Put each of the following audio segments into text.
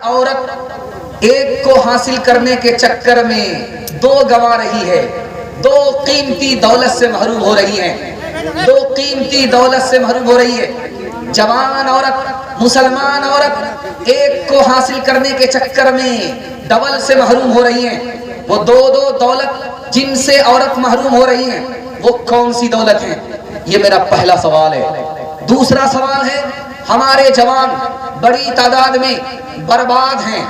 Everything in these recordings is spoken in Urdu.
عورت ایک کو حاصل کرنے کے چکر میں دو گنوا رہی ہے، دو قیمتی دولت سے محروم ہو رہی ہیں، دو قیمتی دولت سے محروم ہو رہی ہے۔ جوان عورت، مسلمان عورت ایک کو حاصل کرنے کے چکر میں ڈبل سے محروم ہو رہی ہیں۔ وہ دو دولت جن سے عورت محروم ہو رہی ہیں وہ کون سی دولت ہیں؟ یہ میرا پہلا سوال ہے۔ دوسرا سوال ہے، ہمارے جوان بڑی تعداد میں برباد ہیں،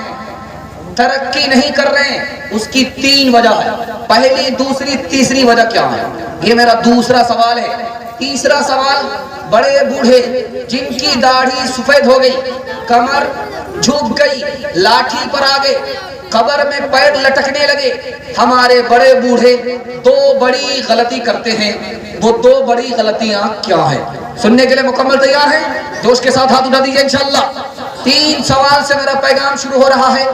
ترقی نہیں کر رہے ہیں، اس کی تین وجہ ہے۔ پہلی، دوسری، تیسری وجہ کیا ہے؟ یہ میرا دوسرا سوال ہے۔ تیسرا سوال، بڑے بوڑھے جن کی داڑھی سفید ہو گئی، کمر جھک گئی، لاٹھی پر آ گئے، قبر میں پیر لٹکنے لگے۔ ہمارے بڑے بوڑھے دو بڑی غلطی کرتے ہیں، وہ دو بڑی غلطیاں کیا ہیں؟ سننے کے لیے مکمل تیار ہیں؟ جوش کے ساتھ ہاتھ اٹھا دیجیے انشاءاللہ۔ تین سوال سے میرا پیغام شروع ہو رہا ہے۔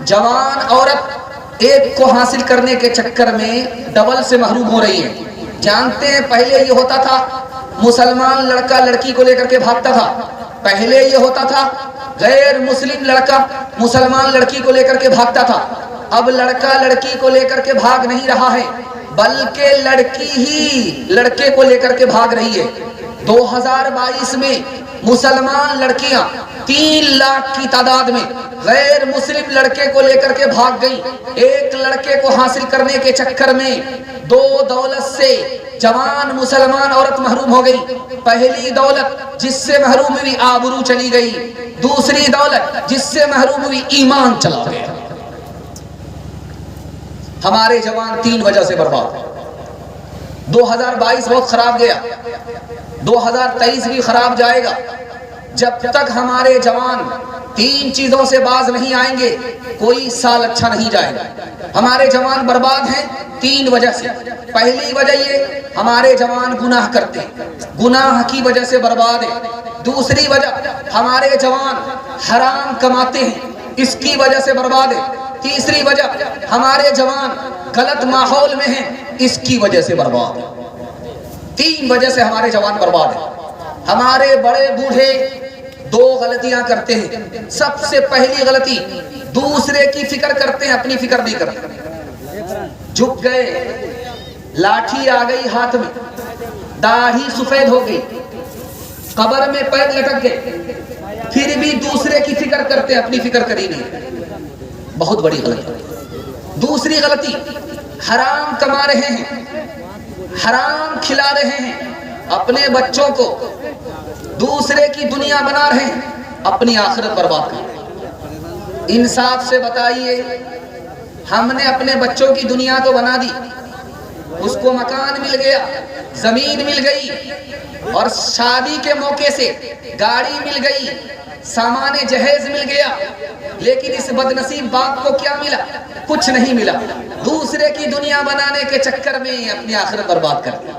جوان عورت ایک کو حاصل کرنے کے چکر میں ڈبل سے محروم ہو رہی ہے۔ جانتے ہیں پہلے یہ ہوتا تھا، مسلمان لڑکا لڑکی کو لے کر کے بھاگتا تھا۔ پہلے یہ ہوتا تھا، غیر مسلم لڑکا مسلمان لڑکی کو لے کر کے بھاگتا تھا۔ اب لڑکا لڑکی کو لے کر کے بھاگ نہیں رہا ہے، بلکہ لڑکی ہی لڑکے کو لے کر کے بھاگ رہی ہے۔ 2022 میں مسلمان لڑکیاں 3 لاکھ کی تعداد میں غیر مسلم لڑکے کو لے کر کے بھاگ گئی۔ ایک لڑکے کو حاصل کرنے کے چکر میں دو دولت سے جوان مسلمان عورت محروم ہو گئی۔ پہلی دولت جس سے محروم ہوئی آبرو چلی گئی، دوسری دولت جس سے محروم ہوئی ایمان چلا گیا۔ ہمارے جوان 3 وجہ سے برباد ہیں۔ 2022 بہت خراب گیا، 2023 بھی خراب جائے گا۔ جب تک ہمارے جوان 3 چیزوں سے باز نہیں آئیں گے، کوئی سال اچھا نہیں جائے گا۔ ہمارے جوان برباد ہیں 3 وجہ سے۔ پہلی وجہ یہ، ہمارے جوان گناہ کرتے ہیں، گناہ کی وجہ سے برباد ہیں۔ دوسری وجہ، ہمارے جوان حرام کماتے ہیں، اس کی وجہ سے برباد ہیں۔ تیسری وجہ، ہمارے جوان غلط ماحول میں ہیں، اس کی وجہ سے برباد ہیں۔ 3 وجہ سے ہمارے جوان برباد ہیں۔ ہمارے بڑے بوڑھے 2 غلطیاں کرتے ہیں۔ سب سے پہلی غلطی، دوسرے کی فکر کرتے ہیں، اپنی فکر نہیں کرتے۔ جھک گئے، لاٹھی آ گئی ہاتھ میں، داڑھی سفید ہو گئی، قبر میں پیر لٹک گئے، پھر بھی دوسرے کی فکر کرتے ہیں، اپنی فکر کری نہیں۔ بہت بڑی غلطی۔ دوسری غلطی، حرام کما رہے ہیں، حرام کھلا رہے ہیں، اپنے بچوں کو دوسرے کی دنیا بنا رہے ہیں، اپنی آخرت برباد کر رہے ہیں۔ انصاف سے بتائیے، ہم نے اپنے بچوں کی دنیا تو بنا دی، اس کو مکان مل گیا، زمین مل گئی، اور شادی کے موقع سے گاڑی مل گئی، سامان جہیز مل گیا، لیکن اس بدنصیب باپ کو کیا ملا؟ کچھ نہیں ملا۔ دوسرے کی دنیا بنانے کے چکر میں اپنی آخرت برباد کر دیا۔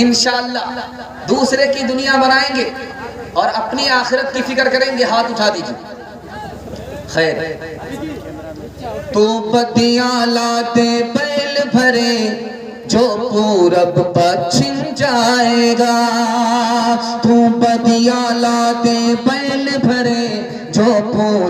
انشاءاللہ دوسرے کی دنیا بنائیں گے اور اپنی آخرت کی فکر کریں گے۔ ہاتھ اٹھا دیجیے۔ خیر، تو پتیاں لاتے بیل بھرے جو پورب پچھم جائے گا، تو پتیاں لاتے بیل بھرے جو پورب